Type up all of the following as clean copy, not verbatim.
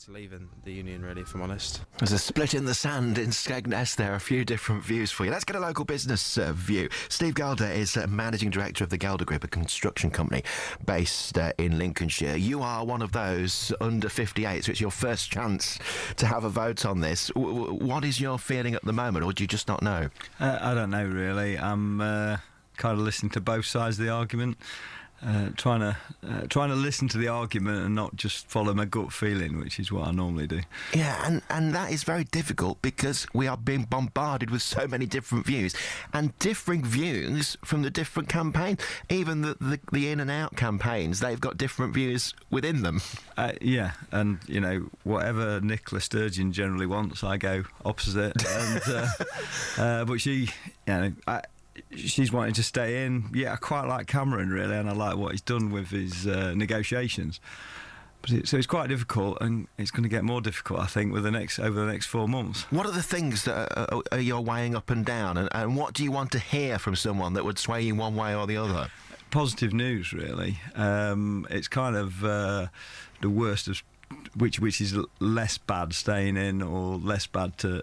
to leaving the union, really, if I'm honest. There's a split in the sand in Skegness. There are a few different views for you. Let's get a local business view. Steve Gelder is Managing Director of the Gelder Group, a construction company based in Lincolnshire. You are one of those under 58, so it's your first chance to have a vote on this. What is your feeling at the moment, or do you just not know? I don't know, really. I'm kind of listening to both sides of the argument. Trying to listen to the argument and not just follow my gut feeling, which is what I normally do. Yeah, and that is very difficult because we are being bombarded with so many different views and differing views from the different campaigns. Even the in and out campaigns, they've got different views within them. Yeah, and you know, whatever Nicola Sturgeon generally wants, I go opposite. And but she, you know, she's wanting to stay in. Yeah, I quite like Cameron, really, and I like what he's done with his negotiations. But so it's quite difficult, and it's going to get more difficult, I think, over the next 4 months. What are the things that you're weighing up and down, and what do you want to hear from someone that would sway you one way or the other? Positive news, really. It's kind of the worst of which is less bad staying in or less bad to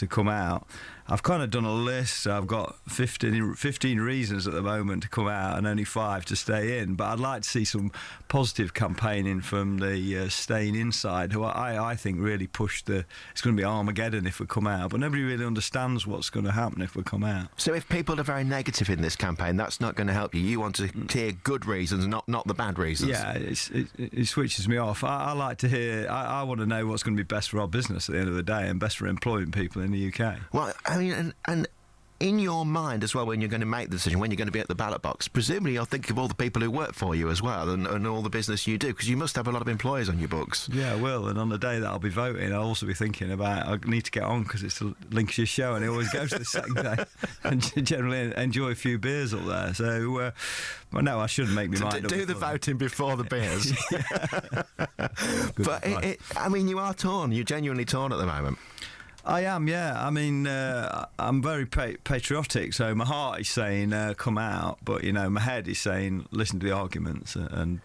come out. I've kind of done a list. So I've got 15 reasons at the moment to come out and only 5 to stay in. But I'd like to see some positive campaigning from the staying inside, who I think really pushed it's going to be Armageddon if we come out. But nobody really understands what's going to happen if we come out. So if people are very negative in this campaign, that's not going to help you. You want to hear good reasons, not the bad reasons. Yeah, it switches me off. I like to hear. I want to know what's going to be best for our business at the end of the day and best for employing people in the UK. Well, I mean, and in your mind as well, when you're going to make the decision, when you're going to be at the ballot box, presumably you'll think of all the people who work for you as well and all the business you do, because you must have a lot of employers on your books. Yeah, I will, and on the day that I'll be voting, I'll also be thinking about, I need to get on because it's the Lincolnshire show and I always go to the second day and generally enjoy a few beers up there. So, well, no, I shouldn't make me mind up. Do the voting before the beers. But, I mean, you are torn. You're genuinely torn at the moment. I am, yeah. I mean, I'm very patriotic, so my heart is saying come out, but you know, my head is saying listen to the arguments and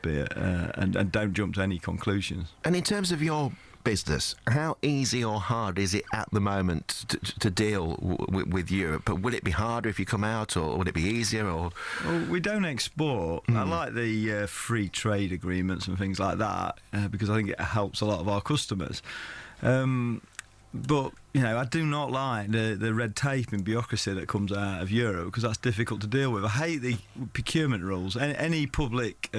don't jump to any conclusions. And in terms of your business, how easy or hard is it at the moment to deal with Europe? But will it be harder if you come out, or will it be easier? Or well, we don't export. I like the free trade agreements and things like that because I think it helps a lot of our customers. But, you know, I do not like the red tape and bureaucracy that comes out of Europe because that's difficult to deal with. I hate the procurement rules. Any public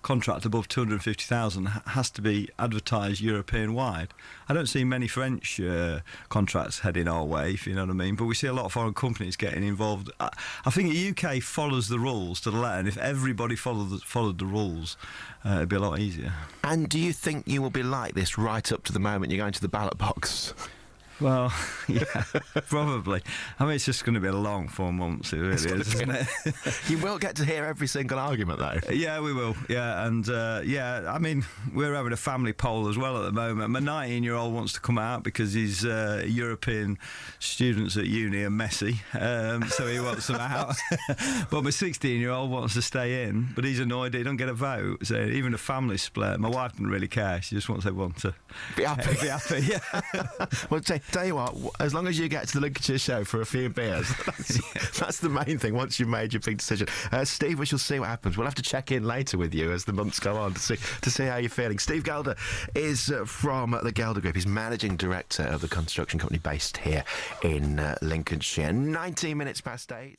contract above 250,000 has to be advertised European-wide. I don't see many French contracts heading our way, if you know what I mean, but we see a lot of foreign companies getting involved. I think the UK follows the rules to the letter, and if everybody followed the rules, it'd be a lot easier. And do you think you will be like this right up to the moment you're going to the ballot box? Well, yeah, probably. I mean, it's just going to be a long 4 months, it really is, isn't it? You will get to hear every single argument, though. Yeah, we will, yeah, and yeah, I mean, we're having a family poll as well at the moment. My 19-year-old wants to come out because his European students at uni are messy, so he wants them out. But my 16-year-old wants to stay in, but he's annoyed he don't get a vote, so even a family split. My wife doesn't really care, she just wants everyone to be happy. Be happy, yeah. Well, tell you what, as long as you get to the Lincolnshire show for a few beers, that's the main thing once you've made your big decision. Steve, we shall see what happens. We'll have to check in later with you as the months go on to see how you're feeling. Steve Gelder is from the Gelder Group. He's Managing Director of the construction company based here in Lincolnshire. 19 minutes past 8.